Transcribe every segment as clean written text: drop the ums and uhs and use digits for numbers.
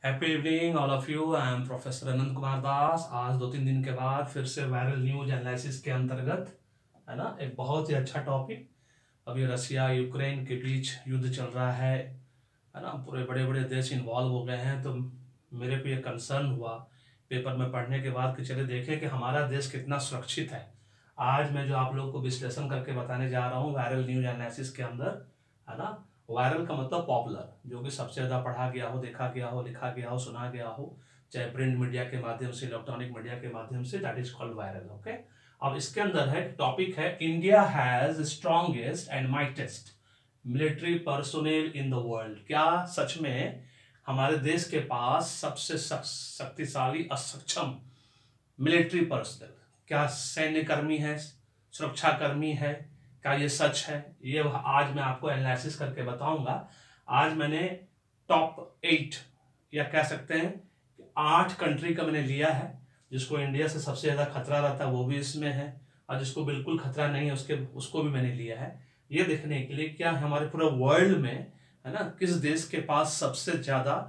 Happy evening all of you. I am professor Anant Kumar Das. आज 2-3 दिन के बाद फिर से वायरल न्यूज एनालिसिस के अंतर्गत है ना, एक बहुत ही अच्छा टॉपिक। अभी रसिया यूक्रेन के बीच युद्ध चल रहा है ना, पूरे बड़े बड़े देश इन्वॉल्व हो गए हैं। तो मेरे को ये कंसर्न हुआ पेपर में पढ़ने के बाद कि चले देखें कि हमारा देश कितना सुरक्षित है। आज मैं जो आप लोगों को विश्लेषण करके बताने जा रहा हूँ वायरल न्यूज एनालिसिस के अंदर, है ना। वायरल का मतलब पॉपुलर, जो कि सबसे ज़्यादा पढ़ा गया हो, देखा गया हो, लिखा गया हो, सुना गया हो, चाहे प्रिंट मीडिया के माध्यम से, इलेक्ट्रॉनिक मीडिया के माध्यम से, that is called viral. Okay, अब इसके अंदर है टॉपिक है India has strongest and mightiest military personnel in the world. क्या सच में हमारे देश के पास सबसे शक्तिशाली और सक्षम मिलिट्री पर्सनल, क्या सैन्य कर्मी है, सुरक्षा कर्मी है, क्या ये सच है? ये आज मैं आपको एनालिसिस करके बताऊंगा। आज मैंने टॉप 8 या कह सकते हैं 8 कंट्री का मैंने लिया है, जिसको इंडिया से सबसे ज्यादा खतरा रहता है वो भी इसमें है, और जिसको बिल्कुल खतरा नहीं है उसको भी मैंने लिया है, ये देखने के लिए क्या हमारे पूरे वर्ल्ड में, है ना, किस देश के पास सबसे ज्यादा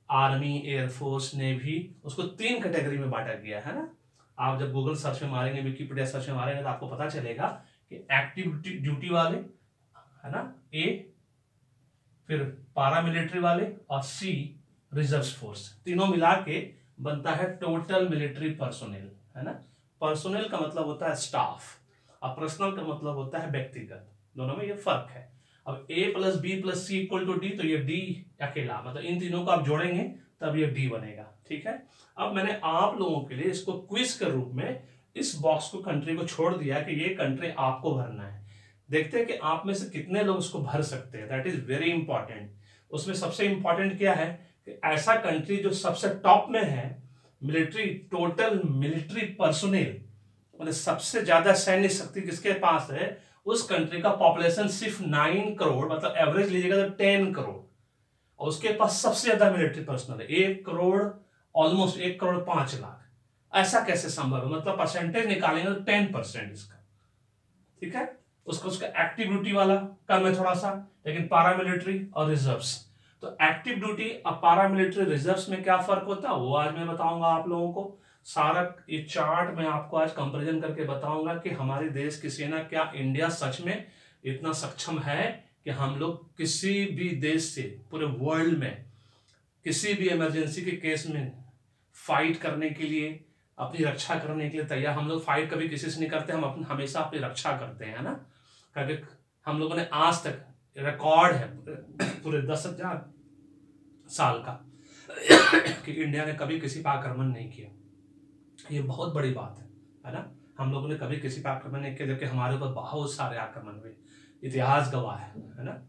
आर्मी, एयरफोर्स, नेवी, उसको 3 कैटेगरी में बांटा गया है ना। आप जब गूगल सर्च में मारेंगे, विकिपीडिया सर्च में मारेंगे, तो आपको पता चलेगा कि एक्टिव ड्यूटी वाले, है ना, ए, फिर पारामिलिट्री वाले, और सी रिजर्व फोर्स, तीनों मिला के बनता है टोटल मिलिट्री पर्सोनेल, है ना। पर्सोनेल का मतलब होता है स्टाफ, और पर्सनल का मतलब होता है व्यक्तिगत। दोनों में ये फर्क है। अब A + B + C = D, तो ये D अकेला, मतलब इन तीनों को आप जोड़ेंगे तब ये D बनेगा। ठीक है, अब मैंने आप लोगों के लिए इसको क्विज के रूप में इस बॉक्स को, कंट्री को छोड़ दिया कि ये कंट्री आपको भरना है। देखते हैं कि आप में से कितने लोग उसको भर सकते हैं। That is very important. उसमें सबसे इंपॉर्टेंट क्या है कि ऐसा कंट्री जो सबसे टॉप में है मिलिट्री, टोटल मिलिट्री पर्सोनेल, मतलब सबसे ज्यादा सैन्य शक्ति किसके पास है, उस कंट्री का पॉपुलेशन सिर्फ 9 करोड़, मतलब एवरेज लीजिएगा तो 10 करोड़, और उसके पास सबसे ज्यादा मिलिट्री पर्सनल है 1 करोड़, ऑलमोस्ट 1 करोड़ 5 लाख। ऐसा कैसे संभव है? मतलब परसेंटेज निकालेंगे तो 10% इसका। ठीक है, उसका एक्टिव ड्यूटी वाला कम है थोड़ा सा, लेकिन पारामिलिट्री और रिजर्व्स, तो एक्टिव ड्यूटी और पारामिलिट्री रिजर्व्स में क्या फर्क होता है वो आज मैं बताऊंगा आप लोगों को। सारा ये चार्ट मैं आपको आज कंपैरिजन करके बताऊंगा कि हमारे देश की सेना, क्या इंडिया सच में इतना सक्षम है कि हम लोग किसी भी देश से पूरे वर्ल्ड में किसी भी इमरजेंसी के केस में फाइट करने के लिए, अपनी रक्षा करने के लिए तैयार। हम लोग फाइट कभी किसी से नहीं करते, हम हमेशा अपनी रक्षा करते हैं ना। क्योंकि हम लोगों ने आज तक रिकॉर्ड है पूरे 10,000 साल का कि इंडिया ने कभी किसी पर आक्रमण नहीं किया। ये बहुत बड़ी बात है ना। हम लोगों ने कभी किसी पर आक्रमण नहीं किया, जबकि हमारे ऊपर बहुत सारे आक्रमण हुए। इतिहास गवाह है ना,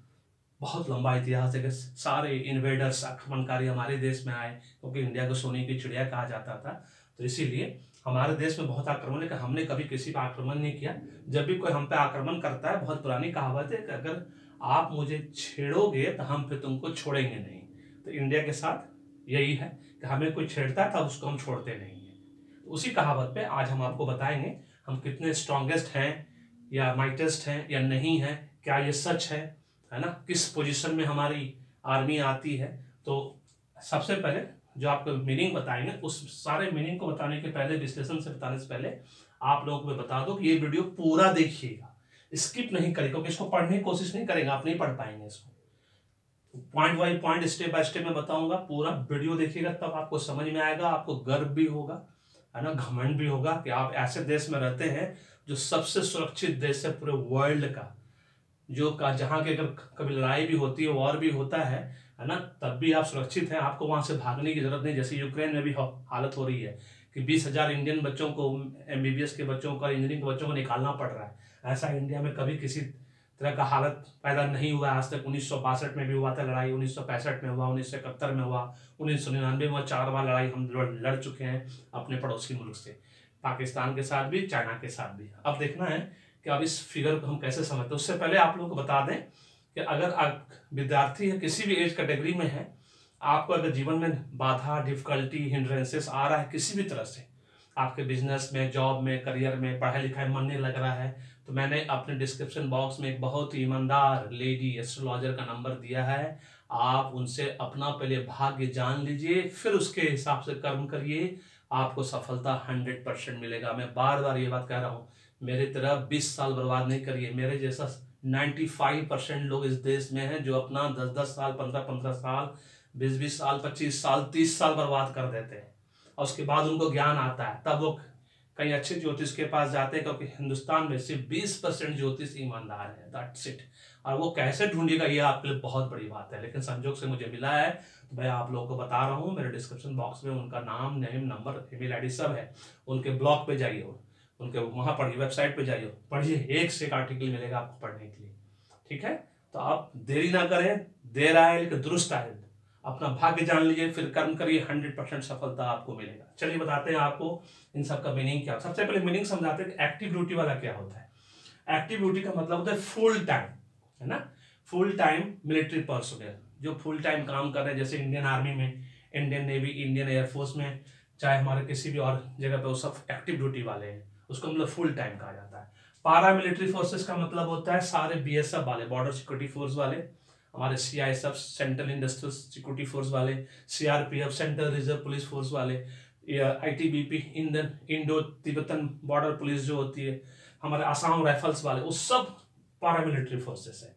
बहुत लंबा इतिहास है कि सारे इन्वेडर्स, आक्रमणकारी हमारे देश में आए, क्योंकि इंडिया को सोने की चिड़िया कहा जाता था। तो इसीलिए हमारे देश में बहुत आक्रमण है कि हमने कभी किसी पर आक्रमण नहीं किया। जब भी कोई हम पे आक्रमण करता है, बहुत पुरानी कहावत है कि अगर आप मुझे छेड़ोगे तो हम फिर तुमको छोड़ेंगे नहीं। तो इंडिया के साथ यही है कि हमें कोई छेड़ता है तब उसको हम छोड़ते नहीं है। तो उसी कहावत पे आज हम आपको बताएंगे हम कितने स्ट्रॉन्गेस्ट हैं या माइटेस्ट हैं या नहीं है, क्या ये सच है ना, किस पोजीशन में हमारी आर्मी आती है। तो सबसे पहले जो आपको मीनिंग बताएंगे, उस सारे मीनिंग को बताने के पहले, विश्लेषण से बताने से पहले आप लोगों को मैं बता दूं कि ये वीडियो पूरा देखिएगा, स्किप नहीं करें, क्योंकि इसको पढ़ने की कोशिश नहीं करेंगे आप नहीं पढ़ पाएंगे इसको। Point by point, step by step में बताऊंगा, पूरा वीडियो देखिएगा तब आपको समझ में आएगा, आपको गर्व भी होगा, है ना, घमंड भी होगा कि आप ऐसे देश में रहते हैं जो सबसे सुरक्षित देश है पूरे वर्ल्ड का, जो जहाँ के अगर कभी लड़ाई भी होती है, वॉर भी होता है ना, तब भी आप सुरक्षित हैं, आपको वहां से भागने की जरूरत नहीं। जैसे यूक्रेन में भी हालत हो रही है कि 20,000 इंडियन बच्चों को, MBBS के बच्चों को, इंजीनियरिंग के बच्चों को निकालना पड़ रहा है। ऐसा इंडिया में कभी किसी तरह का हालत पैदा नहीं हुआ आज तक। 1962 में भी हुआ था लड़ाई, 1965 में हुआ, 1971 में हुआ, 1999 में 4 बार लड़ाई हम लड़ चुके हैं अपने पड़ोसी मुल्क से, पाकिस्तान के साथ भी, चाइना के साथ भी। अब देखना है कि अब इस फिगर को हम कैसे समझते हैं। उससे पहले आप लोगों को बता दें कि अगर आप विद्यार्थी है, किसी भी एज कैटेगरी में है, आपको अगर जीवन में बाधा, डिफिकल्टी, हिंड्रेंसेस आ रहा है किसी भी तरह से, आपके बिजनेस में, जॉब में, करियर में, पढ़ाई लिखाई मन नहीं लग रहा है, तो मैंने अपने डिस्क्रिप्शन बॉक्स में एक बहुत ही ईमानदार लेडी एस्ट्रोलॉजर का नंबर दिया है। आप उनसे अपना पहले भाग्य जान लीजिए, फिर उसके हिसाब से कर्म करिए, आपको सफलता 100% मिलेगा। मैं बार बार ये बात कह रहा हूँ, मेरे तरह 20 साल बर्बाद नहीं करिए। मेरे जैसा 95% लोग इस देश में हैं जो अपना 10-10 साल, 15-15 साल, 20-20 साल, 25 साल, 30 साल बर्बाद कर देते हैं, और उसके बाद उनको ज्ञान आता है, तब वो कहीं अच्छे ज्योतिष के पास जाते हैं, क्योंकि हिंदुस्तान में सिर्फ 20% ज्योतिष ईमानदार है, दैट्स इट। और वो कैसे ढूंढेगा ये आपके लिए बहुत बड़ी बात है, लेकिन संजोग से मुझे मिला है तो मैं आप लोगों को बता रहा हूँ। मेरे डिस्क्रिप्शन बॉक्स में उनका नाम, नेम, नंबर, ईमेल आईडी सब है। उनके ब्लॉग पे जाइए, उनके वहां पढ़िए, वेबसाइट पे जाइए, पढ़िए, एक से एक आर्टिकल मिलेगा आपको पढ़ने के लिए, ठीक है। तो आप देरी ना करें, देर आए लेकिन दुरुस्त आए, अपना भाग्य जान लीजिए, फिर कर्म करिए, 100% सफलता आपको मिलेगा। चलिए बताते हैं आपको इन सब का मीनिंग क्या। सबसे पहले मीनिंग समझाते हैं कि एक्टिव ड्यूटी वाला क्या होता है। एक्टिव ड्यूटी का मतलब होता है फुल टाइम, है ना, फुल टाइम मिलिट्री पर्सनल, जो फुल टाइम काम कर रहे हैं, जैसे इंडियन आर्मी में, इंडियन नेवी, इंडियन एयरफोर्स में, चाहे हमारे किसी भी और जगह पे, वो सब एक्टिव ड्यूटी वाले हैं, उसको मतलब फुल टाइम कहा जाता है। पारा मिलिट्री फोर्सेस का मतलब होता है सारे बीएसएफ वाले, बॉर्डर सिक्योरिटी फोर्स वाले, हमारे CISF, central industrial security force वाले, CRPF, central reserve police force वाले, ITBP, Indo Tibetan border police जो होती है, हमारे आसाम राइफल्स वाले, वो सब पारामिलिट्री फोर्सेस है।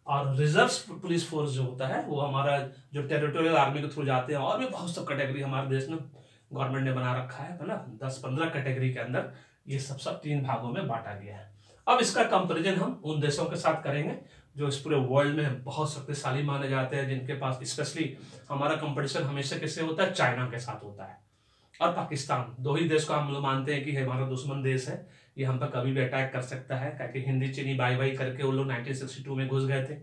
और रिजर्व पुलिस फोर्स जो होता है वो हमारा जो टेरिटोरियल आर्मी के थ्रू जाते हैं, और भी बहुत सब कैटेगरी हमारे देश में गवर्नमेंट ने बना रखा है ना, 10-15 कैटेगरी के अंदर ये सब 3 भागों में बांटा गया है। अब इसका कंपेरिजन हम उन देशों के साथ करेंगे जो इस पूरे वर्ल्ड में बहुत शक्तिशाली माने जाते हैं, जिनके पास स्पेशली हमारा कंपटीशन हमेशा किससे होता है, चाइना के साथ होता है, और पाकिस्तान। 2 ही देश को हम लोग मानते हैं कि हमारा दुश्मन देश है, ये हम पर कभी भी अटैक कर सकता है, क्योंकि हिंदी चीनी बाई बाई करके वो लोग 1962 में घुस गए थे,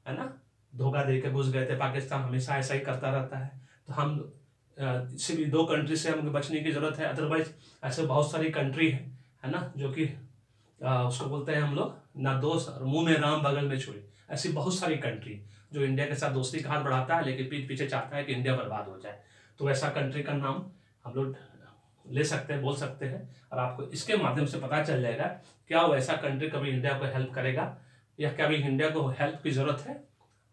है ना, धोखा देकर घुस गए थे। पाकिस्तान हमेशा ऐसा ही करता रहता है। तो हम सिर्फ 2 कंट्री से हमें बचने की जरूरत है, अदरवाइज ऐसे बहुत सारी कंट्री है ना, जो कि उसको बोलते हैं हम लोग ना दोस्त और मुंह में राम बगल में छुरी, ऐसी बहुत सारी कंट्री जो इंडिया के साथ दोस्ती का हाथ बढ़ाता है, लेकिन पीठ पीछे चाहता है कि इंडिया बर्बाद हो जाए। तो ऐसा कंट्री का नाम हम लोग ले सकते हैं, बोल सकते हैं, और आपको इसके माध्यम से पता चल जाएगा क्या वो ऐसा कंट्री कभी इंडिया को हेल्प करेगा या कभी इंडिया को हेल्प की जरूरत है।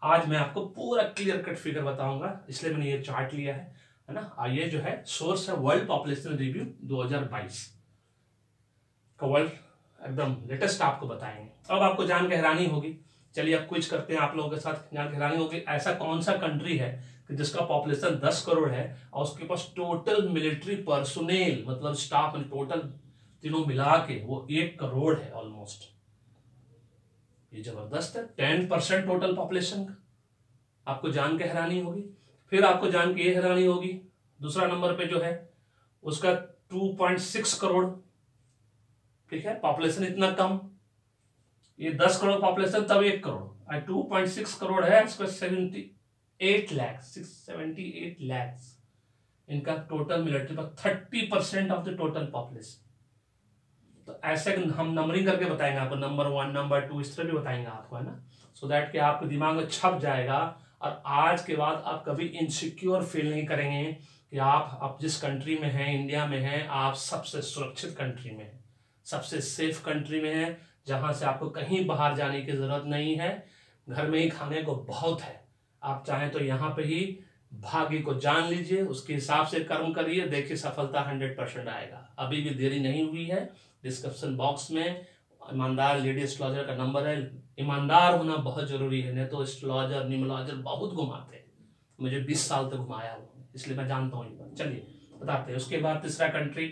आज मैं आपको पूरा क्लियर कट फिगर बताऊंगा, इसलिए मैंने ये चार्ट लिया है ना। ये जो है सोर्स है वर्ल्ड पॉपुलेशन रिव्यू 2022 का, वर्ल्ड एकदम लेटेस्ट आपको बताएंगे। अब आपको जान के हैरानी होगी, चलिए अब क्विज करते हैं आप लोगों के साथ। जान के हैरानी होगी, ऐसा कौन सा कंट्री है कि जिसका पॉपुलेशन 10 करोड़ है और उसके पास टोटल मिलिट्री पर्सोनेल मतलब स्टाफ टोटल तीनों मिला के वो 1 करोड़ है ऑलमोस्ट। ये जबरदस्त है, 10% टोटल पॉपुलेशन का। आपको जान के हैरानी होगी। फिर आपको जान के ये हैरानी होगी, दूसरा नंबर पे जो है उसका 2.6 करोड़, ठीक है, पॉपुलेशन इतना कम। ये 10 करोड़ पॉपुलेशन तब 1 करोड़, 2.6 करोड़ है, इसका 78 लाख इनका टोटल मिलिट्री पर, 30% ऑफ द टोटल पॉपुलेशन। तो ऐसे हम नंबरिंग करके बताएंगे आपको, नंबर 1, नंबर 2, इस तरह भी बताएंगे आपको, है ना, सो दैट कि आपके दिमाग में छप जाएगा, और आज के बाद आप कभी इनसिक्योर फील नहीं करेंगे कि आप जिस कंट्री में हैं, इंडिया में हैं, आप सबसे सुरक्षित कंट्री में हैं, सबसे सेफ कंट्री में है, जहां से आपको कहीं बाहर जाने की जरूरत नहीं है, घर में ही खाने को बहुत है। आप चाहें तो यहाँ पे ही भाग्य को जान लीजिए, उसके हिसाब से कर्म करिए, देखिए सफलता 100% आएगा। अभी भी देरी नहीं हुई है। डिस्क्रिप्शन बॉक्स में ईमानदार लेडी एस्ट्रोलॉजर का नंबर है। ईमानदार होना बहुत जरूरी है, नहीं तो एस्ट्रोलॉजर न्यूमरोलॉजर बहुत घुमाते हैं, मुझे 20 साल तक घुमाया वो, इसलिए मैं जानता हूँ। चलिए बताते हैं। उसके बाद तीसरा कंट्री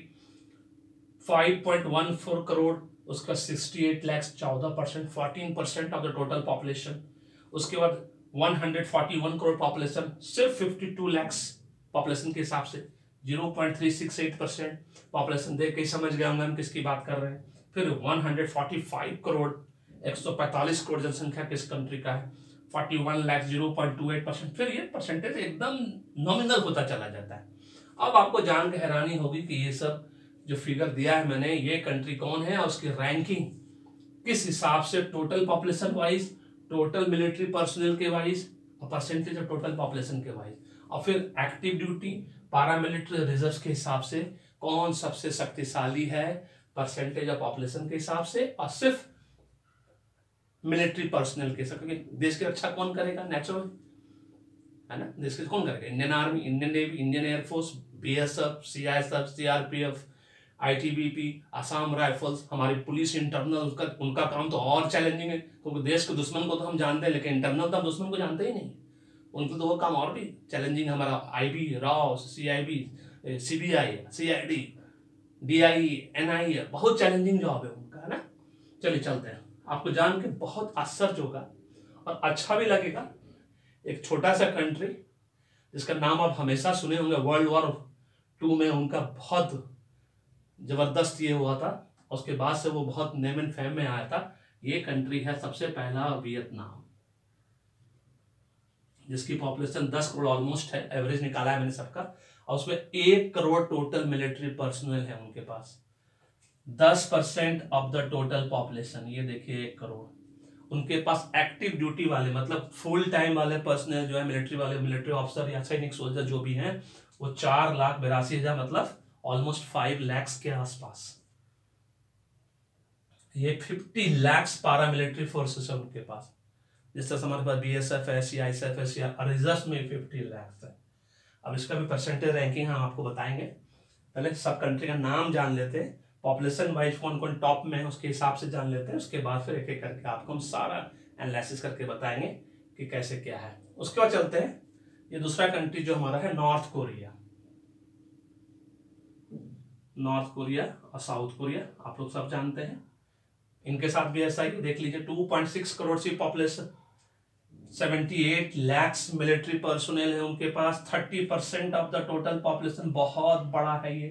5.14 करोड़, उसका 68 lakh, 14%, 14% of the total population. उसके बाद 141 करोड़ पॉपुलेशन, सिर्फ 52 लाख पॉपुलेशन के हिसाब से, 0.368% पॉपुलेशन। देख के समझ गए होंगे हम किसकी बात कर रहे हैं। फिर 145 करोड़, 145 करोड़ जनसंख्या किस कंट्री का है, 41 लाख, 0.28%। फिर ये परसेंटेज एकदम नॉमिनल होता चला जाता है। अब आपको जान के हैरानी होगी कि ये सब जो फिगर दिया है मैंने, ये कंट्री कौन है और उसकी रैंकिंग किस हिसाब से, total population wise, total military personnel के वाइज, और परसेंटेज ऑफ टोटल पॉपुलेशन के वाइज, और फिर एक्टिव ड्यूटी, पारामिलिट्री, रिजर्व के हिसाब से कौन सबसे शक्तिशाली है, परसेंटेज ऑफ पॉपुलेशन के हिसाब से, और सिर्फ मिलिट्री पर्सनल के हिसाब से। देश की रक्षा कौन करेगा, नेचुरल है ना। इसके कौन करेगा? Indian army, Indian navy, Indian air force, BSF, CISF, CRPF, ITBP, Assam rifles, हमारी पुलिस इंटरनल, उनका काम तो और चैलेंजिंग है, क्योंकि देश के दुश्मन को तो हम जानते हैं, लेकिन इंटरनल तो हम दुश्मन को जानते ही नहीं। उनको तो वो काम और भी चैलेंजिंग है। हमारा आईबी, राव, CIB, CBI, CID, DI, NI, बहुत चैलेंजिंग जॉब है उनका, है ना। चलिए चलते हैं। आपको जान के बहुत आश्चर्य होगा और अच्छा भी लगेगा। एक छोटा सा कंट्री जिसका नाम आप हमेशा सुने होंगे, वर्ल्ड वॉर 2 में उनका बहुत जबरदस्त ये हुआ था, उसके बाद से वो बहुत नेम एंड फेम में आया था। ये कंट्री है सबसे पहला वियतनाम, जिसकी पॉपुलेशन 10 करोड़ ऑलमोस्ट है, एवरेज निकाला है मैंने सबका, और उसमें 1 करोड़ टोटल मिलिट्री पर्सनल है उनके पास। 10% ऑफ द टोटल पॉपुलेशन, ये देखिए 1 करोड़। उनके पास एक्टिव ड्यूटी वाले, मतलब फुल टाइम वाले पर्सनल जो है, मिलिट्री वाले, मिलिट्री ऑफिसर या सैनिक सोल्जर जो भी हैं, वो 4,82,000, मतलब ऑलमोस्ट 5 लाख के आसपास। ये 50 लाख पारा मिलिट्री फोर्सेस है उनके पास। जिस तरह से हमारे पास बीएसएफ है, सीआईएसएफ है, रिजर्व में 50 लाख है। अब इसका भी परसेंटेज रैंकिंग हम आपको बताएंगे। पहले सब कंट्री का नाम जान लेते हैं, पॉपुलेशन वाइज कौन कौन टॉप में है उसके हिसाब से जान लेते हैं। उसके बाद फिर एक एक करके आपको हम सारा एनालिसिस करके बताएंगे कि कैसे क्या है। उसके बाद चलते हैं, ये दूसरा कंट्री जो हमारा है नॉर्थ कोरिया। नॉर्थ कोरिया और साउथ कोरिया आप लोग सब जानते हैं। इनके साथ भी ऐसा ही, देख लीजिए 2.6 करोड़ की पॉपुलेशन, 78 लाख मिलिट्री पर्सोनेल है उनके पास, 30% ऑफ द टोटल पॉपुलेशन, बहुत बड़ा है ये,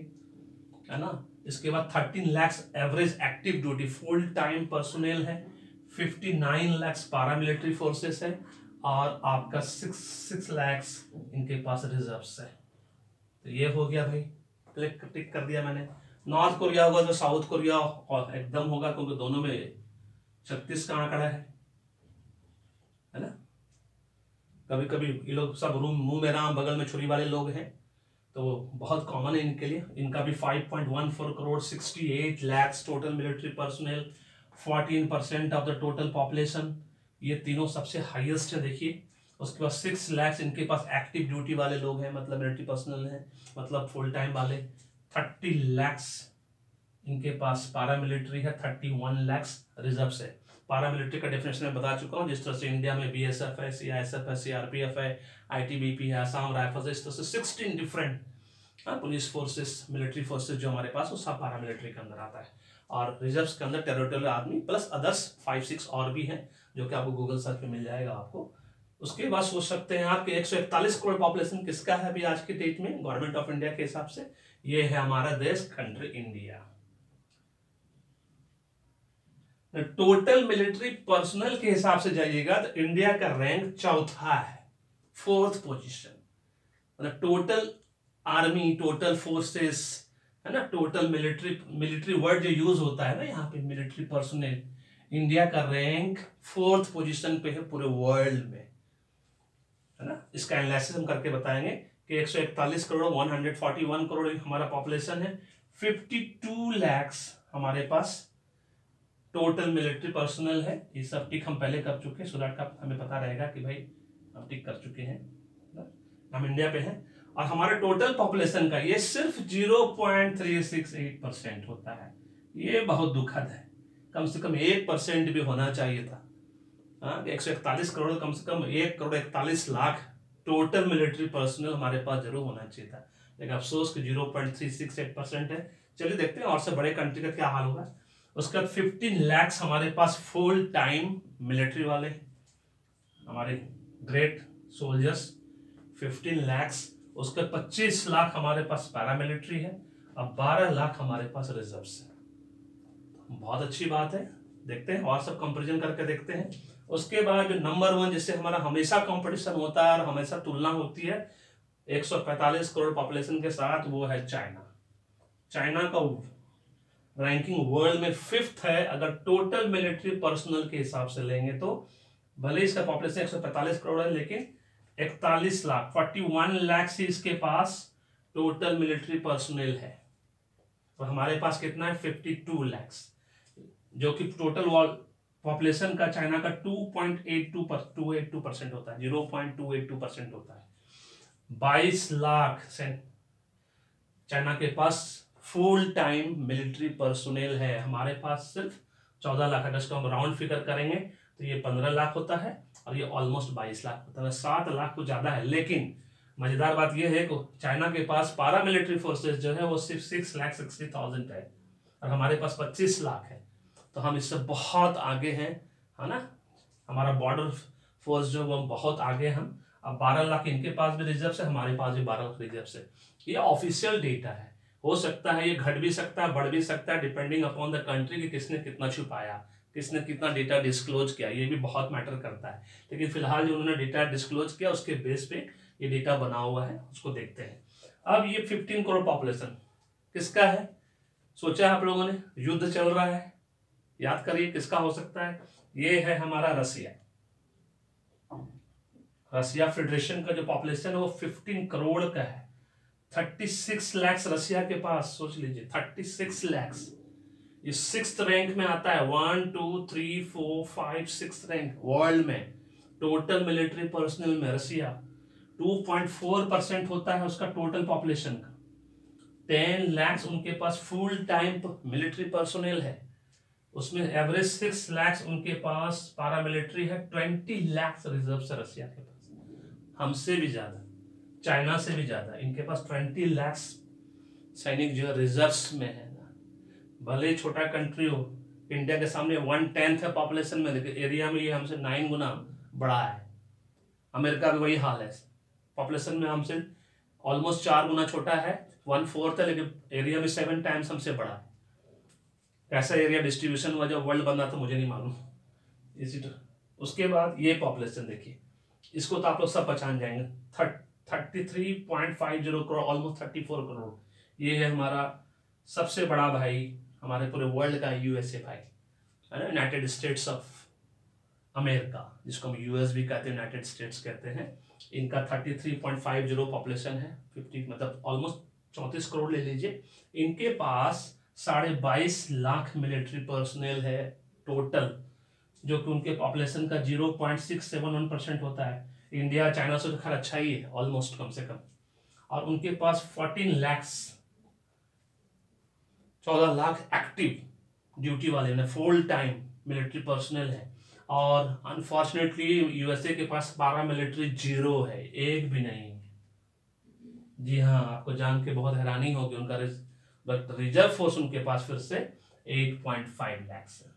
है ना। इसके बाद 13 lakh average active duty full time personnel है, 59 लाख पारा मिलिट्री फोर्सेस है, और आपका 6 लाख इनके पास रिजर्व्स है। तो ये हो गया भाई, क्लिक टिक कर दिया मैंने। नॉर्थ कोरिया होगा तो साउथ कोरिया और एकदम होगा, क्योंकि दोनों में 36 का आंकड़ा है ना। कभी कभी ये लोग सब रूम मुंह में राम बगल में छुरी वाले लोग हैं, तो बहुत कॉमन है इनके लिए। इनका भी 5.14 crore, 68 lakh total military personnel, 14% of the total population. ये तीनों सबसे हाईएस्ट है देखिए। उसके बाद 6 लाख इनके पास एक्टिव ड्यूटी वाले लोग हैं, मतलब मिलिट्री पर्सनल हैं, मतलब फुल टाइम वाले। 30 लाख इनके पास पारा मिलिट्री है, 31 लाख रिजर्व है। पारा मिलिट्री का डेफिनेशन मैं बता चुका हूँ, जिस तरह से इंडिया में बीएसएफ है, सीआईएसएफ है, सीआरपीएफ है, आईटीबीपी है, असम राइफल्स है, इस तरह से 16 different police forces, military forces जो हमारे पास, वो सब पारा मिलिट्री के अंदर आता है। और रिजर्व के अंदर टेरिटोरियल आर्मी प्लस अदर्स 5-6 और भी हैं, जो कि आपको गूगल सर्च पे मिल जाएगा आपको। उसके बाद सोच सकते हैं आप कि 141 करोड़ पॉपुलेशन किसका है अभी आज के डेट में गवर्नमेंट ऑफ इंडिया के हिसाब से? ये है हमारा देश, country India. Total military personnel के हिसाब से जाइएगा तो इंडिया का रैंक चौथा है, 4th पोजीशन। मतलब टोटल आर्मी, टोटल फोर्सेस, है ना, टोटल मिलिट्री वर्ड जो यूज होता है ना यहाँ पे, मिलिट्री पर्सनल, इंडिया का रैंक 4th पोजीशन पे है पूरे वर्ल्ड में, है ना। इसका एनालिसिस हम करके बताएंगे कि 141 करोड़, 141 करोड़ हमारा पॉपुलेशन है, 52 लाख हमारे पास टोटल मिलिट्री पर्सनल है। ये सब टिक हम पहले कर चुके हैं, सो दैट का हमें पता रहेगा कि भाई हम टिक कर चुके हैं, हम इंडिया पे हैं। और हमारे टोटल पॉपुलेशन का ये सिर्फ 0.368% होता है। ये बहुत दुखद है, कम से कम 1% भी होना चाहिए था। 141 करोड़, कम से कम 1 crore 41 lakh total military personnel हमारे पास जरूर होना चाहिए था, लेकिन अफसोस कि 0.368% है। चलिए देखते हैं और से बड़े कंट्री का क्या हाल होगा। उसके बाद 15 लाख हमारे पास फुल टाइम मिलिट्री वाले, हमारे ग्रेट सोल्जर्स, 15 लाख। उसके 25 लाख हमारे पास पैरामिलिट्री है, अब 12 लाख हमारे पास रिजर्व्स है। बहुत अच्छी बात है, देखते हैं और सब कंपैरिजन करके देखते हैं। उसके बाद जो नंबर 1 जिससे हमारा हमेशा कंपटीशन होता है और हमेशा तुलना होती है 145 करोड़ पॉपुलेशन के साथ, वो है चाइना। चाइना का रैंकिंग वर्ल्ड में 5th है अगर टोटल मिलिट्री पर्सनल के हिसाब से लेंगे तो। भले इसका पॉपुलेशन 145 करोड़ है, लेकिन 41 लाख, 41 लाख से इसके पास टोटल मिलिट्री पर्सनल है, और हमारे पास कितना है 52 लाख, जो कि टोटल पॉपुलेशन का चाइना का 2.82% होता है, 0.282% होता है। 22 लाख से चाइना के पास फुल टाइम मिलिट्री पर्सोनेल है, हमारे पास सिर्फ 14 लाख। अगर इसको हम राउंड फिगर करेंगे तो ये 15 लाख होता है और ये ऑलमोस्ट 22 लाख होता है। 7 लाख तो ज्यादा है, लेकिन मजेदार बात यह है कि चाइना के पास पारा मिलिट्री फोर्सेस जो है वो सिर्फ 6,60,000 है और हमारे पास 25 लाख है। तो हम इससे बहुत आगे हैं, है ना। हमारा बॉर्डर फोर्स जो वो बहुत आगे हम। अब 12 लाख इनके पास भी रिजर्व है, हमारे पास भी 12 लाख रिजर्व है। ये ऑफिशियल डेटा है, हो सकता है ये घट भी सकता है, बढ़ भी सकता है, डिपेंडिंग अपॉन द कंट्री कि किसने कितना छुपाया, किसने कितना डेटा डिस्क्लोज किया, ये भी बहुत मैटर करता है। लेकिन फिलहाल जो उन्होंने डेटा डिस्क्लोज किया उसके बेस पे ये डेटा बना हुआ है, उसको देखते हैं। अब ये 15 करोड़ पॉपुलेशन किसका है? सोचा आप लोगों ने, युद्ध चल रहा है, याद करिए किसका हो सकता है। ये है हमारा रसिया। रसिया फेडरेशन का जो पॉपुलेशन है वो 15 करोड़ का है। 36 लाख रसिया के पास, सोच लीजिए 36 लाख। ये 6th रैंक में आता है, 1 2 3 4 5 6 रैंक वर्ल्ड में। टोटल मिलिट्री पर्सनल में रसिया 2.4% होता है उसका टोटल पॉपुलेशन का। 10 लाख उनके पास फुल टाइम मिलिट्री पर्सोनेल है, उसमें एवरेज 6 लाख उनके पास पारा मिलिट्री है। 20 लाख रिजर्व से रसिया के पास, हमसे भी ज्यादा, चाइना से भी ज्यादा इनके पास 20 लाख सैनिक जो रिजर्व्स में है ना। भले ही छोटा कंट्री हो, इंडिया के सामने 1/10 है पॉपुलेशन में, लेकिन एरिया में ये हमसे 9 गुना बड़ा है। अमेरिका भी वही हाल है, पॉपुलेशन में हमसे ऑलमोस्ट 4 गुना छोटा है, 1/4 है, लेकिन एरिया में 7 टाइम्स हमसे बड़ा है। कैसा एरिया डिस्ट्रीब्यूशन हुआ जब वर्ल्ड बना तो मुझे नहीं मालूम। इसी तो उसके बाद ये पॉपुलेशन देखिए, इसको तो आप लोग सब पहचान जाएंगे। 33.50 करोड़, ऑलमोस्ट 34 करोड़। ये है हमारा सबसे बड़ा भाई हमारे पूरे वर्ल्ड का, यूएसए भाई, है ना, यूनाइटेड स्टेट्स ऑफ अमेरिका, जिसको हम यूएस भी कहते हैं, यूनाइटेड स्टेट्स कहते हैं। इनका 33.50 पॉपुलेशन है, 50 मतलब ऑलमोस्ट 34 करोड़ ले लीजिए। इनके पास 22.5 लाख मिलिट्री पर्सनल है टोटल, जो कि उनके पॉपुलेशन का 0.671% होता है। इंडिया चाइना से तो खैर अच्छा ही है, ऑलमोस्ट कम से कम। और उनके पास 14 लाख 14 लाख एक्टिव ड्यूटी वाले ने फुल टाइम मिलिट्री पर्सनल है। और अनफॉर्चुनेटली यूएसए के पास पारा मिलिट्री 0 है, एक भी नहीं। जी हाँ, आपको जान के बहुत हैरानी होगी, उनका रिजर्व फोर्स उनके पास फिर से 8.5 लाख है।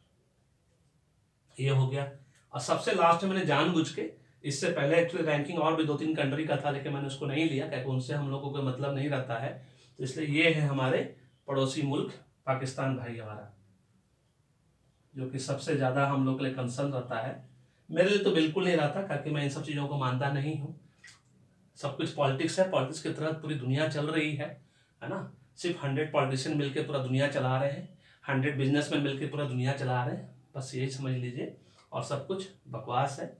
ये हो गया। और सबसे लास्ट में मैंने जानबूझ के, इससे पहले एक्चुअली रैंकिंग और भी 2-3 कंट्री का था, लेकिन मैंने उसको नहीं लिया क्योंकि उनसे हम लोगों को मतलब नहीं रहता है। तो इसलिए ये है हमारे पड़ोसी मुल्क पाकिस्तान भाई हमारा, जो कि सबसे ज्यादा हम लोग के लिए कंसर्न रहता है। मेरे लिए तो बिल्कुल नहीं रहता, क्योंकि मैं इन सब चीजों को मानता नहीं हूँ। सब कुछ पॉलिटिक्स है, पॉलिटिक्स के तहत पूरी दुनिया चल रही है ना। सिर्फ 100 पॉलिटिशियन मिलकर पूरा दुनिया चला रहे हैं, 100 बिजनेसमैन मिलकर पूरा दुनिया चला रहे हैं, बस यही समझ लीजिए। और सब कुछ बकवास है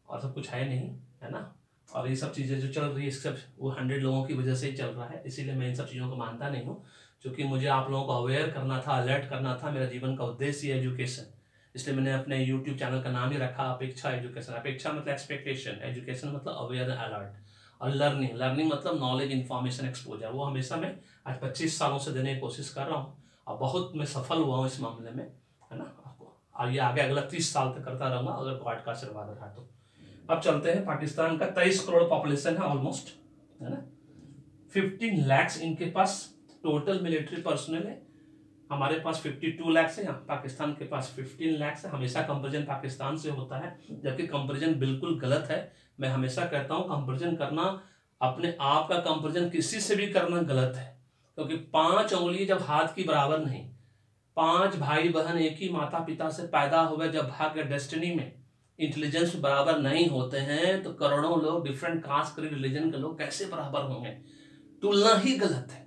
और सब कुछ है नहीं, है ना। और ये सब चीज़ें जो चल रही है सब वो 100 लोगों की वजह से ही चल रहा है, इसीलिए मैं इन सब चीज़ों को मानता नहीं हूँ। क्योंकि मुझे आप लोगों को अवेयर करना था, अलर्ट करना था, मेरा जीवन का उद्देश्य एजुकेशन। इसलिए मैंने अपने यूट्यूब चैनल का नाम ही रखा अपेक्षा एजुकेशन। अपेक्षा मतलब एक्सपेक्टेशन, एजुकेशन मतलब अवेयर अलर्ट, और लर्निंग मतलब नॉलेज, इन्फॉर्मेशन, एक्सपोजर। वो हमेशा मैं आज 25 सालों से देने की कोशिश कर रहा हूँ और बहुत मैं सफल हुआ हूँ इस मामले में, है ना। आपको और ये आगे अगला 30 साल तक करता रहूँगा अगर गॉड का आशीर्वाद रहा तो। अब चलते हैं, पाकिस्तान का 23 करोड़ पॉपुलेशन है ऑलमोस्ट, है ना। 15 लाख इनके पास टोटल मिलिट्री पर्सनल है, हमारे पास 52 लाख है, पाकिस्तान के पास 15 लाख है। हमेशा कंपेरिजन पाकिस्तान से होता है, जबकि कंपेरिजन बिल्कुल गलत है। मैं हमेशा कहता हूं कंपेरिजन करना, अपने आप का कंपेरिजन किसी से भी करना गलत है, क्योंकि 5 उंगली जब हाथ की बराबर नहीं, 5 भाई बहन एक ही माता पिता से पैदा हुए, जब भाग्य डेस्टिनी में इंटेलिजेंस बराबर नहीं होते हैं, तो करोड़ों लोग डिफरेंट कास्ट रिलीजन के लोग कैसे बराबर होंगे? तुलना ही गलत है।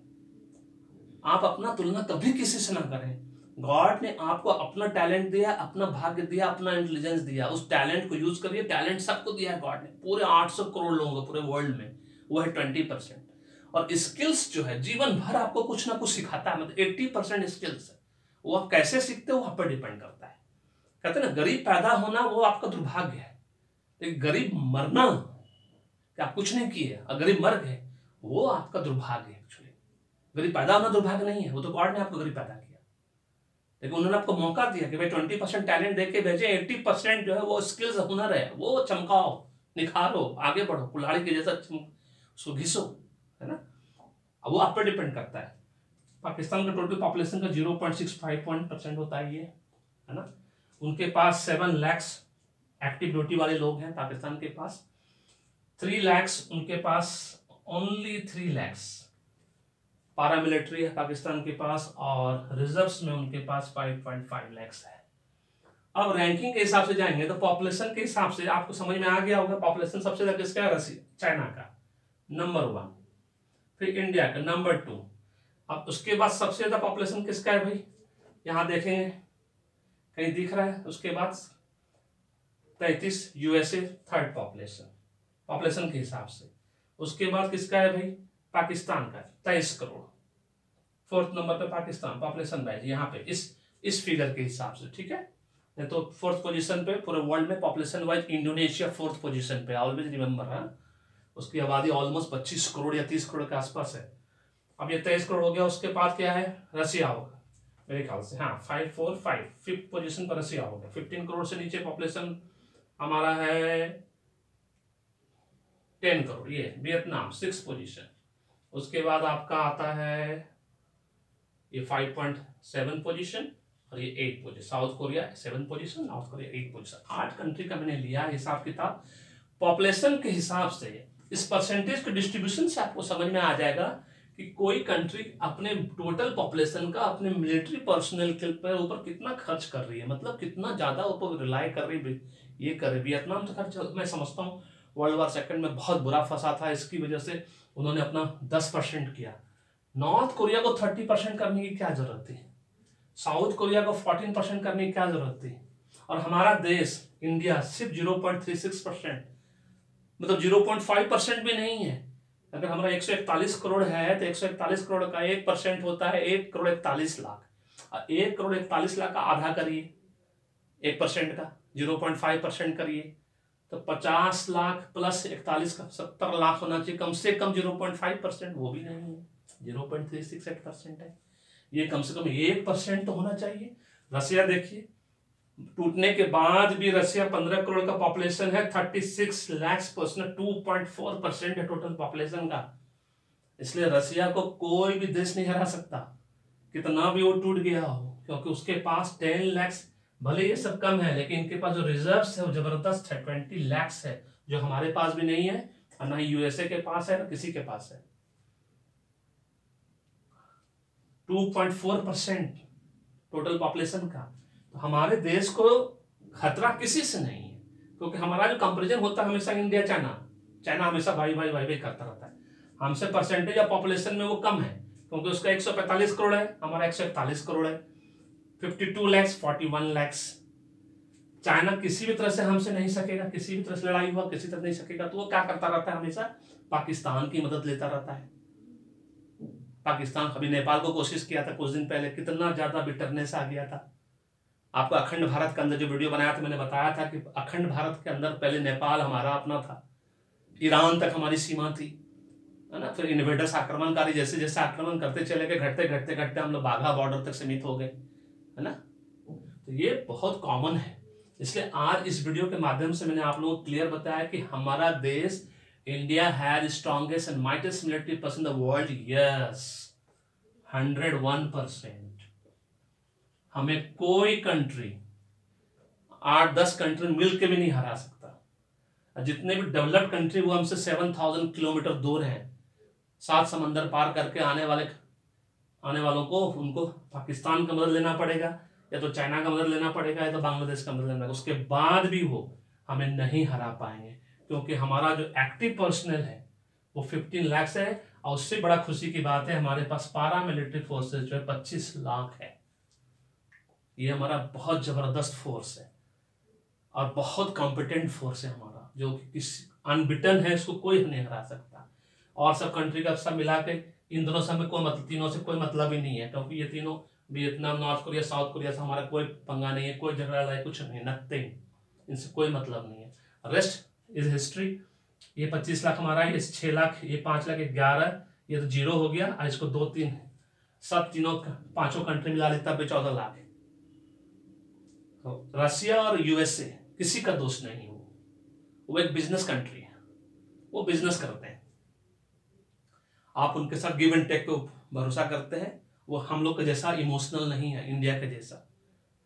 आप अपना तुलना कभी किसी से ना करें। गॉड ने आपको अपना टैलेंट दिया, अपना भाग्य दिया, अपना इंटेलिजेंस दिया, उस टैलेंट को यूज करिए। टैलेंट सबको दिया है गॉड ने, पूरे 800 करोड़ लोगों को पूरे वर्ल्ड में, वो है 20%। और स्किल्स जो है जीवन भर आपको कुछ ना कुछ सिखाता है, मतलब 80% स्किल्स है, वो आप कैसे सीखते हो आप पर डिपेंड करता है। कहते हैं ना, गरीब पैदा होना वो आपका दुर्भाग्य है, लेकिन गरीब मरना कि आप कुछ नहीं किए और गरीब मर गए, वो आपका दुर्भाग्य है। एक्चुअली गरीब पैदा होना दुर्भाग्य नहीं है, वो तो गॉड ने आपको गरीब पैदा किया, लेकिन उन्होंने आपको मौका दिया कि भाई 20% टैलेंट दे के भेजे, 80% जो है वो स्किल्स हुनर है, वो चमकाओ, निखारो, आगे बढ़ो, कुल्हाड़ी के जैसा उसको घिसो, है ना। अब वो आप पर डिपेंड करता है। पाकिस्तान का टोटल पॉपुलेशन का 0.65% होता है ये, है ना। उनके पास 7 लाख एक्टिव ड्यूटी वाले लोग हैं पाकिस्तान के पास, 3 लाख उनके पास, ओनली 3 लाख पैरामिलिट्री है पाकिस्तान के पास, और रिजर्व्स में उनके पास 5.5 लाख है। अब रैंकिंग के हिसाब से जाएंगे तो पॉपुलेशन के हिसाब से आपको समझ में आ गया होगा, पॉपुलेशन सबसे ज्यादा किसका है? रसिया, चाइना का नंबर 1, फिर इंडिया का नंबर 2। अब उसके बाद सबसे ज्यादा पॉपुलेशन किसका है भाई? यहां देखेंगे कहीं दिख रहा है? उसके बाद 33 यूएसए थर्ड पॉपुलेशन के हिसाब से। उसके बाद किसका है भाई? पाकिस्तान का 23 करोड़, 4th नंबर पे पाकिस्तान पॉपुलेशन वाइज, यहाँ पे इस फिगर के हिसाब से, ठीक है। नहीं तो 4th पोजीशन पे पूरे वर्ल्ड में population wise Indonesia 4th position पे, ऑलवेज रिमेंबर है। उसकी आबादी ऑलमोस्ट 25 करोड़ या 30 करोड़ के आसपास है। अब ये 23 करोड़ हो गया, उसके बाद क्या है? रसिया होगा मेरे ख्याल से, हाँ 545 5th पोजीशन पर रसिया होगा। 15 करोड़ से नीचे पॉपुलेशन हमारा है 10 करोड़, ये वियतनाम 6th पोजीशन। उसके बाद आपका आता है ये 5.7 पोजीशन, और ये 8 position. South Korea 7 position, north Korea 8 position. 8 country का मैंने लिया हिसाब किताब पॉपुलेशन के हिसाब से। इस परसेंटेज के डिस्ट्रीब्यूशन से आपको समझ में आ जाएगा कि कोई कंट्री अपने टोटल पॉपुलेशन का अपने मिलिट्री पर्सनल के ऊपर कितना खर्च कर रही है, मतलब कितना ज्यादा ऊपर रिलाई कर रही है, ये कर रही है। वियतनाम तो खर्च मैं समझता हूँ वर्ल्ड वार सेकंड में बहुत बुरा फंसा था, इसकी वजह से उन्होंने अपना 10% किया। नॉर्थ कोरिया को 30% करने की क्या जरूरत थी? साउथ कोरिया को 14% करने की क्या जरूरत थी? और हमारा देश इंडिया सिर्फ 0.36%, मतलब 0.5% भी नहीं है। अगर हमारा 141 करोड़ है तो 141 करोड़ का 1% होता है 1 करोड़ 41 लाख। 1 करोड़ 41 लाख का आधा करिए 1% का, 0.5% करिए तो 50 लाख प्लस 41 का 70 लाख होना चाहिए कम से कम। 0.5% वो भी नहीं है, 0.368% है। ये कम से कम 1% तो होना चाहिए। रसिया देखिए, टूटने के बाद भी रसिया 15 करोड़ का पॉपुलेशन है, 36 लाख पर्सन, 2.4% है टोटल पॉपुलेशन का। इसलिए रसिया को कोई भी देश नहीं हरा सकता, कितना भी वो टूट गया हो, क्योंकि उसके पास 10 लाख, भले ये सब कम है लेकिन इनके पास जो रिजर्व्स है वो जबरदस्त है, 20 लाख है, जो हमारे पास भी नहीं है और ना ही यूएसए के पास है ना किसी के पास है। 2.4% टोटल पॉपुलेशन का। तो हमारे देश को खतरा किसी से नहीं है, क्योंकि हमारा जो कंपैरिजन होता है हमेशा इंडिया चाइना हमेशा भाई भाई भाई भाई करता रहता है। हमसे परसेंटेज ऑफ पॉपुलेशन में वो कम है, क्योंकि उसका 145 करोड़ है, हमारा 141 करोड़ है। 52 लाख 41 लाख। चाइना किसी भी तरह से हमसे नहीं सकेगा, किसी भी तरह से लड़ाई हुआ किसी तरह नहीं सकेगा, तो वो क्या करता रहता है? हमेशा पाकिस्तान की मदद लेता रहता है। पाकिस्तान अभी नेपाल को कोशिश किया था कुछ दिन पहले, कितना ज्यादा बिटरनेस आ गया था। आपको अखंड भारत के अंदर जो वीडियो बनाया था मैंने बताया था कि अखंड भारत के अंदर पहले नेपाल हमारा अपना था, ईरान तक हमारी सीमा थी, है ना। फिर इन्वेडर्स आक्रमणकारी जैसे जैसे आक्रमण करते चले गए, घटते घटते घटते हम लोग बाघा बॉर्डर तक सीमित हो गए, है ना। तो ये बहुत कॉमन है। इसलिए आज इस वीडियो के माध्यम से मैंने आप लोगों को क्लियर बताया कि हमारा देश India has strongest and mightiest military person in the world. Yes, 101%। हमें कोई कंट्री 8-10 कंट्री मिलकर भी नहीं हरा सकता। जितने भी डेवलप्ड कंट्री वो हमसे 7000 किलोमीटर दूर हैं, 7 समंदर पार करके आने वालों को उनको पाकिस्तान का मदद लेना पड़ेगा, या तो चाइना का मदद लेना पड़ेगा, या तो बांग्लादेश का मदद लेना पड़ेगा। उसके बाद भी वो हमें नहीं हरा पाएंगे, क्योंकि हमारा जो एक्टिव पर्सनल है वो 15 लाख है। और उससे बड़ा खुशी की बात है हमारे पास पारा मिलिट्री फोर्सेज जो है 25 लाख है। ये हमारा बहुत जबरदस्त फोर्स है और बहुत कॉम्पिटेंट फोर्स है हमारा, जो किसी अनबिटन है, इसको कोई नहीं हरा सकता। और सब कंट्री का सब मिला के इन दोनों से हमें कोई मतलब, तीनों से कोई मतलब ही नहीं है, क्योंकि ये तीनों Vietnam, north Korea, south Korea से हमारा कोई पंगा नहीं है, कोई झगड़ा लड़ाई कुछ नहीं, नथिंग, इनसे कोई मतलब नहीं है। Rest is history. ये 25 लाख हमारा है, ये 6 लाख, ये 5 लाख, 11, ये तो जीरो हो गया। और इसको 2 3 सब तीनों पांचों कंट्री मिला ले तब भी 14 लाख है। तो रशिया और यूएसए किसी का दोष नहीं, वो एक बिजनेस कंट्री है, वो बिजनेस करते हैं। आप उनके साथ गिव एंड टेक पे भरोसा करते हैं। वो हम लोग के जैसा इमोशनल नहीं है, इंडिया के जैसा,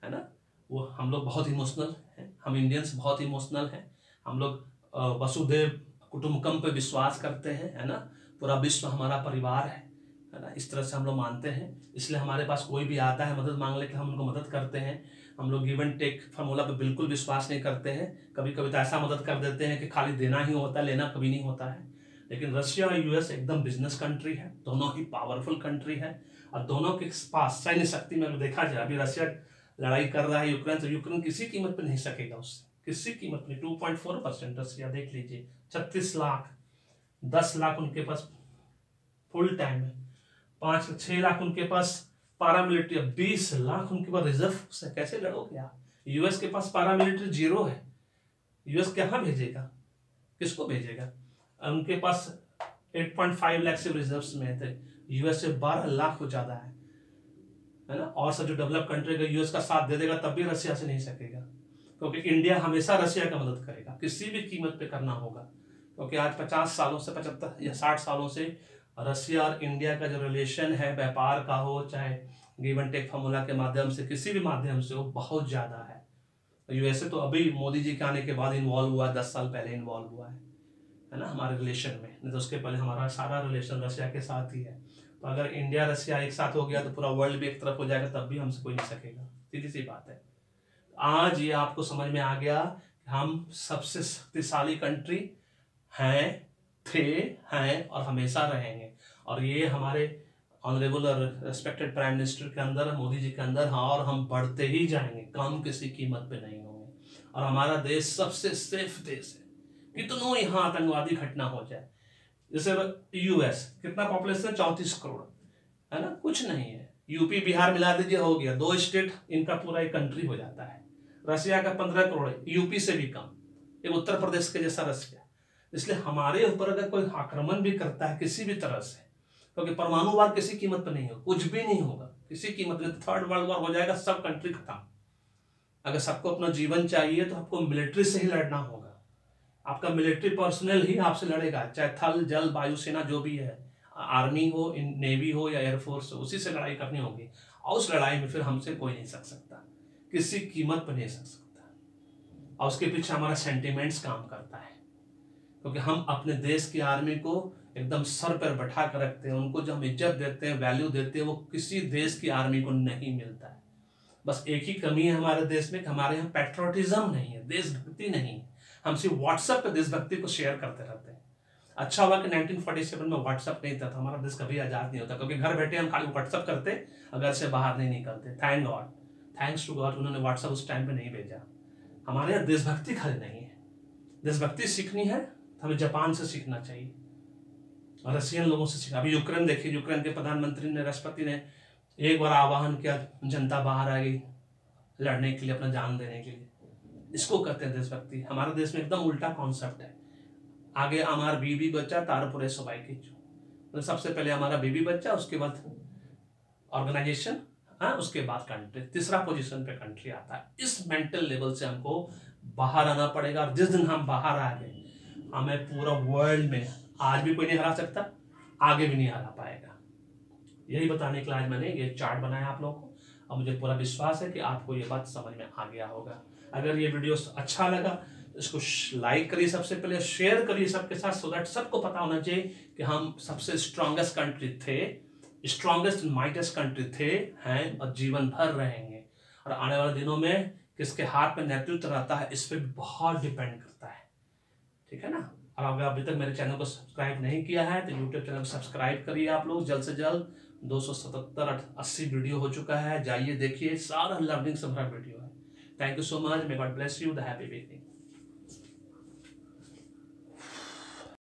है ना। वो हम लोग बहुत इमोशनल हैं, हम इंडियंस बहुत इमोशनल हैं। हम लोग वसुधैव कुटुंबकम पे विश्वास करते हैं, है ना। पूरा विश्व हमारा परिवार है ना। इस तरह से हम लोग मानते हैं। इसलिए हमारे पास कोई भी आता है मदद मांगने के लिए, हम उनको मदद करते हैं। हम लोग गिव एंड टेक फार्मूला पे बिल्कुल विश्वास नहीं करते हैं। कभी कभी तो ऐसा मदद कर देते हैं कि खाली देना ही होता है, लेना कभी नहीं होता है। लेकिन रशिया और यूएस एकदम बिजनेस कंट्री है, दोनों ही पावरफुल कंट्री है। और दोनों के पास सैन्य शक्ति में देखा जाए, अभी रशिया लड़ाई कर रहा है यूक्रेन, तो यूक्रेन किसी कीमत पे नहीं सकेगा उससे, किसी कीमत में। 2.4% रशिया, देख लीजिए। 36 लाख, 10 लाख उनके पास फुल टाइम है, 6 लाख उनके पास पारामिलिट्री, 20 लाख उनके पास रिजर्व से। कैसे लड़ोगे आप? यूएस के पास पारामिलिट्री जीरो है। यूएस कहाँ भेजेगा, किसको भेजेगा? उनके पास 8.5 लाख से रिजर्व्स में थे, यूएस से 12 लाख हो ज्यादा है ना। और सब जो डेवलप कंट्री का यूएस का साथ दे देगा तब भी रशिया से नहीं सकेगा, क्योंकि इंडिया हमेशा रशिया का मदद करेगा, किसी भी कीमत पे करना होगा। क्योंकि आज 50 सालों से 75 या 60 सालों से रशिया और इंडिया का जो रिलेशन है, व्यापार का हो चाहे गिव एंड टेक फार्मूला के माध्यम से, किसी भी माध्यम से, वो बहुत ज्यादा है। यूएसए तो अभी मोदी जी के आने के बाद इन्वॉल्व हुआ, 10 साल पहले इन्वॉल्व हुआ है ना, हमारे रिलेशन में। नहीं तो उसके पहले हमारा सारा रिलेशन रशिया के साथ ही है। तो अगर इंडिया रशिया एक साथ हो गया तो पूरा वर्ल्ड भी एक तरफ हो जाएगा, तब भी हमसे कोई नहीं सकेगा। सीधी सी बात है। आज ये आपको समझ में आ गया कि हम सबसे शक्तिशाली कंट्री हैं, थे, हैं और हमेशा रहेंगे। और ये हमारे ऑनरेबल और रेस्पेक्टेड प्राइम मिनिस्टर के अंदर, मोदी जी के अंदर, हाँ, और हम बढ़ते ही जाएंगे, कम किसी कीमत पे नहीं होंगे। और हमारा देश सबसे सेफ देश है, कितनों यहाँ आतंकवादी घटना हो जाए। जैसे यूएस, कितना पॉपुलेशन, 34 करोड़, है ना, कुछ नहीं है। यूपी बिहार मिला दीजिए, हो गया 2 स्टेट, इनका पूरा एक कंट्री हो जाता है। रशिया का 15 करोड़ है, यूपी से भी कम, एक उत्तर प्रदेश के जैसा रशिया। इसलिए हमारे ऊपर अगर कोई आक्रमण भी करता है किसी भी तरह से, क्योंकि परमाणु वार किसी कीमत पर नहीं होगा, कुछ भी नहीं होगा किसी कीमत पर। 3rd वर्ल्ड वॉर हो जाएगा, सब कंट्री खत्म। अगर सबको अपना जीवन चाहिए तो आपको मिलिट्री से ही लड़ना होगा। आपका मिलिट्री पर्सनल ही आपसे लड़ेगा, चाहे थल जल वायु सेना जो भी है, आर्मी हो, नेवी हो या एयरफोर्स हो, उसी से लड़ाई करनी होगी। और उस लड़ाई में फिर हमसे कोई नहीं सक सकता, किसी कीमत पर नहीं सक सकता। और उसके पीछे हमारा सेंटिमेंट्स काम करता है, क्योंकि हम अपने देश की आर्मी को एकदम सर पर बैठा कर रखते हैं। उनको जो हम इज्जत देते हैं, वैल्यू देते हैं, वो किसी देश की आर्मी को नहीं मिलता है। बस एक ही कमी है हमारे देश में कि हमारे यहाँ पैट्रियोटिज्म नहीं है, देशभक्ति नहीं है। हम सिर्फ व्हाट्सएप पे देशभक्ति को शेयर करते रहते हैं। अच्छा हुआ कि 1947 में व्हाट्सएप नहीं था, तो हमारा देश कभी आजाद नहीं होता, क्योंकि घर बैठे हम खाली व्हाट्सएप करते, अगर से बाहर नहीं निकलते। Thank God, thanks to God, उन्होंने व्हाट्सएप उस टाइम पे नहीं भेजा। हमारे यहाँ देशभक्ति खाली नहीं है। देशभक्ति सीखनी है तो हमें जापान से सीखना चाहिए और रशियन लोगों से सीखना। अभी यूक्रेन देखिए, यूक्रेन के प्रधानमंत्री ने, राष्ट्रपति ने एक बार आह्वान किया, जनता बाहर आ गई लड़ने के लिए, अपना जान देने के लिए। इसको कहते हैं देशभक्ति। हमारे देश में एकदम उल्टा कॉन्सेप्ट है। आगे हमारा बीबी बच्चा तारपुरे सबाई की, तो सबसे पहले हमारा बीबी बच्चा, उसके बाद ऑर्गेनाइजेशन, हाँ, उसके बाद कंट्री, तीसरा पोजीशन पे कंट्री आता है। इस मेंटल लेवल से हमको बाहर आना पड़ेगा। और जिस दिन हम बाहर आ गए, हमें पूरा वर्ल्ड में आज भी कोई नहीं हरा सकता, आगे भी नहीं हरा पाएगा। यही बताने के लिए आज मैंने ये चार्ट बनाया आप लोगों को, और मुझे पूरा विश्वास है कि आपको ये बात समझ में आ गया होगा। अगर ये वीडियो अच्छा लगा, इसको लाइक करिए, सबसे पहले शेयर करिए सबके साथ, सो दैट सबको पता होना चाहिए कि हम सबसे स्ट्रॉन्गेस्ट कंट्री थे, स्ट्रॉन्गेस्ट माइटेस्ट कंट्री थे, हैं और जीवन भर रहेंगे। और आने वाले दिनों में किसके हाथ में नेतृत्व रहता है, इस पर बहुत डिपेंड करता है। ठीक है ना। और अगर अभी तक मेरे चैनल को सब्सक्राइब नहीं किया है तो यूट्यूब चैनल को सब्सक्राइब करिए आप लोग जल्द से जल्द। 277-80 वीडियो हो चुका है, जाइए देखिए, सारा लर्निंग से भरा वीडियो है। Thank you so much. May God bless you. The happy beginning.